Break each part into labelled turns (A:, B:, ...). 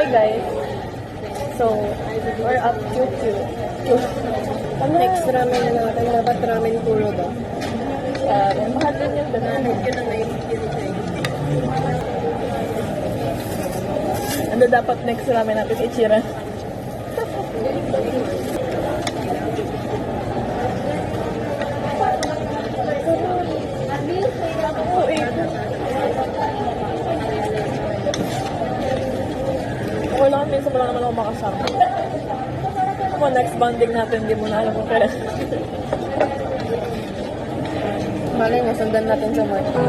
A: guys. So, we're up QQ. Next ramen na natin. Dapat ramen puro daw. Mahal din yung banana. Yun ang naisip yun.
B: Ano dapat next ramen natin? Ichira. Wala kami, minsan wala naman ako makasama. Ako, next bonding natin, hindi mo na alam kung kaya.
A: Malay mo, sundan natin sa market.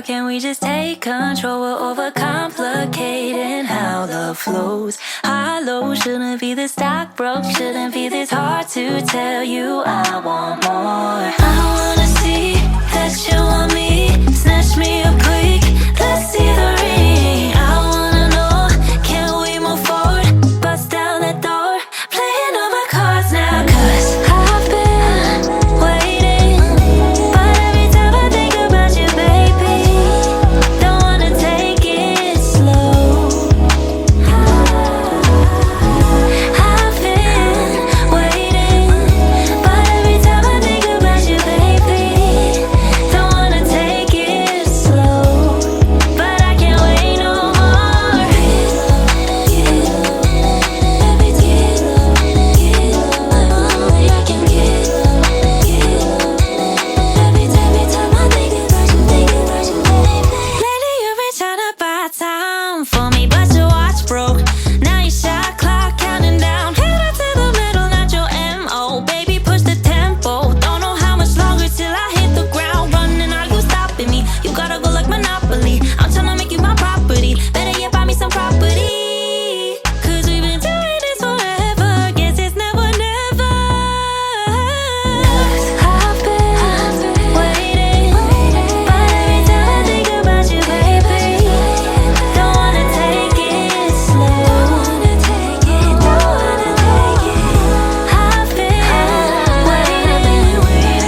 C: Can we just take control? We're overcomplicating how love flows. High low shouldn't be this dark, broke shouldn't be this hard to tell you I want more. I wanna see that you want me, snatch me up quick, let's see the ring. I wanna know, can we move forward, bust down that door, playing all my cards now, 'cause I've been waiting, but every time I think about you, baby, don't wanna take it slow. I've been waiting, but every time I think about you, baby, don't wanna take it slow. But I can't wait no more. Every time I think about you, baby. Lately you've been trying to buy time for me, but your watch broke. Now your shot clock counting down. Pedal to the metal, not your MO. Baby, push the tempo. Don't know how much longer till I hit the ground running. Are you stopping me? You gotta go like Monopoly. I'm tryna make you my property. Better yet, buy me some property. 'Cause we've been doing this forever. Guess it's never, never. 'Cause I've been waiting, but every time I think about you, baby, don't wanna take it slow. Don't wanna take it. I've been waiting,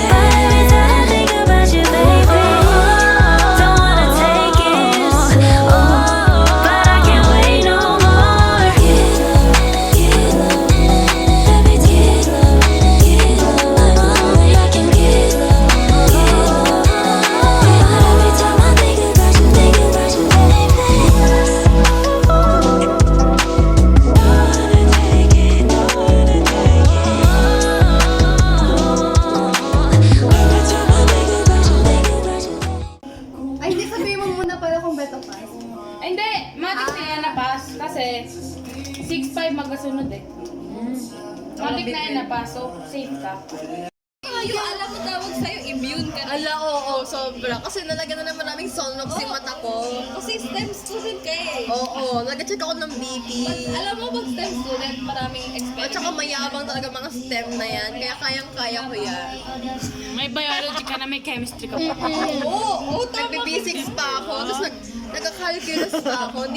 C: but every time I think about you, baby, don't wanna take it slow. But I can't wait no more. Every time I think about you,
D: Ay, hindi, sabihin mo muna pala kung beto pa.
E: Ay, hindi, matik na yan na pass. Kasi 6-5 magkasunod eh. Matik na yan na pass, so safe ka.
D: Yung alam ko tawag sa'yo, immune ka na. Ala, oo, sobra. Kasi nalagyan na naman naming Solnox yung mata ko. Kasi STEM student ka eh. Oo, nag-check ako ng BP. Alam mo, pag STEM student, maraming experiment. At saka mayabang talaga mga STEM na yan. Kaya kayang-kaya ko yan.
E: May biology ka na, may chemistry ka pa.
D: Oo, nagbe-B6 pa ako. Tapos nagka-calculus pa ako.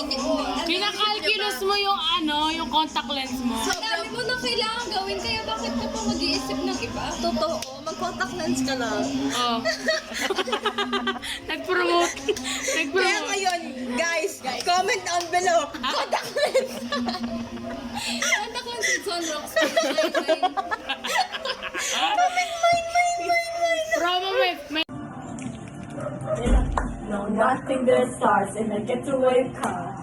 E: Kinakalculus mo yung ano, yung contact lens mo.
D: So, dami mo na kailangan gawin, kaya bakit ka pa mag-iisip ng iba? Totoo, mag-contact lens ka na.
E: Oh. Nag-promote.
D: Kaya ngayon, guys, comment down below. Contact lens! Contact lens with Sunrox.
E: Promo may
B: No, nothing but stars in a getaway car.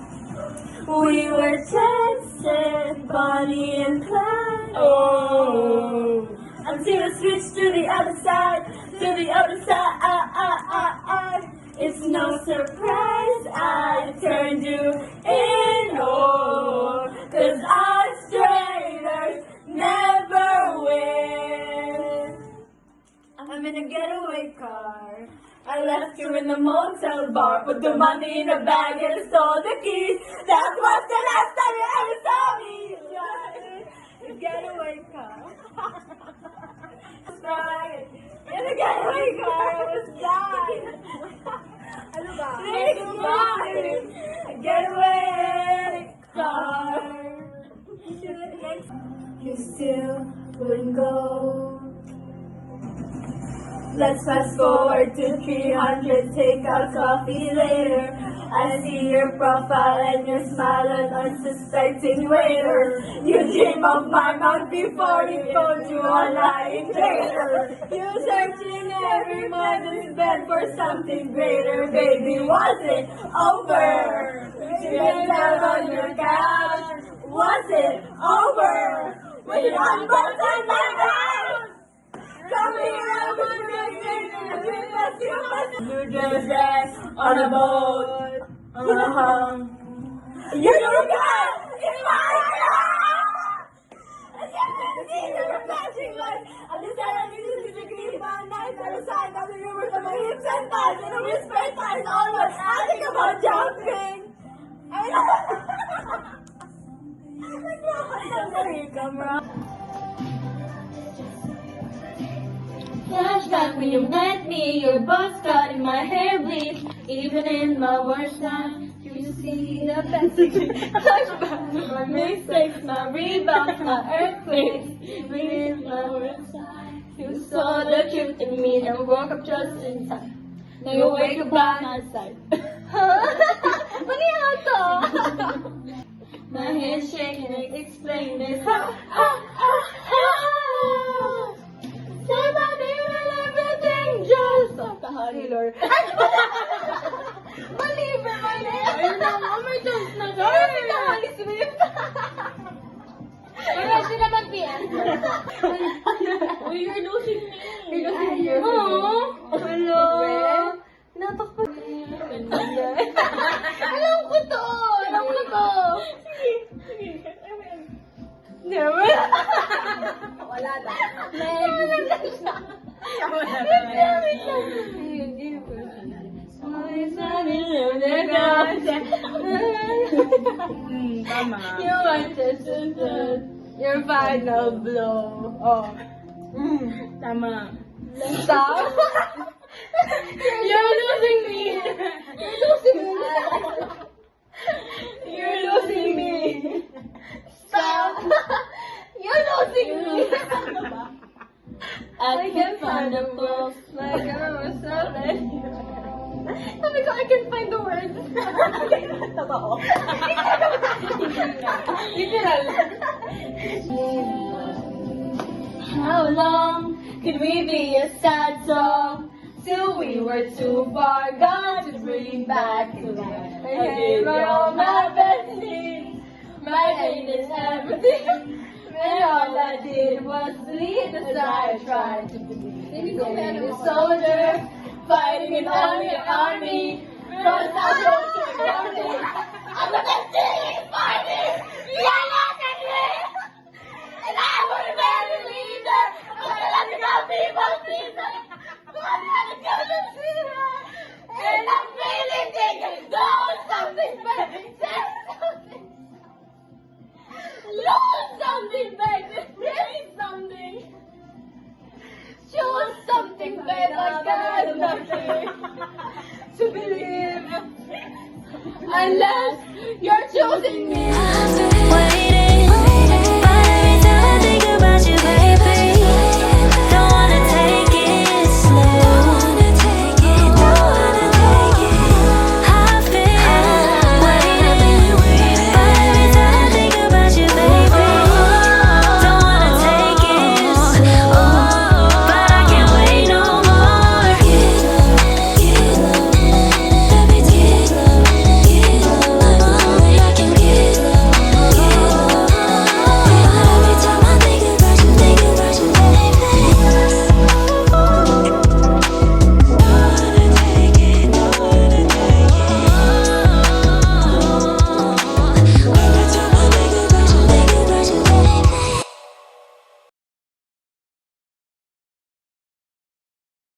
B: We were dancing, Bonnie and Clyde. Oh, until we switched to the other side, to the other side. It's no surprise I turned you in. Oh, 'cause us traitors never win. I'm in a getaway car. I left you in the motel bar, put the money in a bag and stole the keys. That was the last time you ever saw me. my car, I was dying. Ano ba? Take my getaway car. You still wouldn't go. Let's fast forward to 300, take out coffee later. I see your profile and your smile an unsuspecting waiter. You dream of my mouth before you go to a lying traitor. You searching every mother's bed for something greater. Baby, was it over? You get down on your couch. Was it over? When you unbutton my house. Come here, I want to you just dress on a boat. You don't got in my life. I can't see your flashing lights. I decided to use the green band nights. I decided on the rumors of my hips and thighs. And a whisper thighs always asking about jumping. I know. Flashback when you met me, your buzz cut and my hair bleeds. Even in my worst time, you see the best. Flashback to my mistakes, my rebounds, my earthquakes. Even in my worst time, you saw the truth in me and woke up just in time. Now you wake up by my side. My hands shaking, I explain this. Say my name and everything just like the honey lord. Believer, my name. Ayun na, overdose na doon. Sorry, the Holy Swift.
E: Wala sila mag-PM.
B: Uy, you're losing me.
E: You're losing me.
B: Aww. Hello. Natakpan.
E: Alam ko to! Alam ko to!
B: Never.
E: Wala na.
B: Tama.
E: You want your final blow. Oh.
B: Tama.
E: Stop. You're losing me. You're losing me. You're losing me. Stop. You're losing me.
B: I can find the books like I was selling.
E: Sabi ko, I can find the words.
B: Totoo.
E: Literal.
B: How long could we be a sad song till we were too far gone to bring back to life? I gave her all my best needs, my pain is everything, and all I did was sleep as I tried to believe. A soldier fighting in army, cross out your army. I'm the best thing he's fighting. Yeah, look at me. And I would have never leave her. But I let the go people see her. But I let the go to see her. And I'm really thinking, do something, baby. Say something. Lose something, baby. Really something. Choose something, baby. I got nothing to believe. Unless you're choosing me.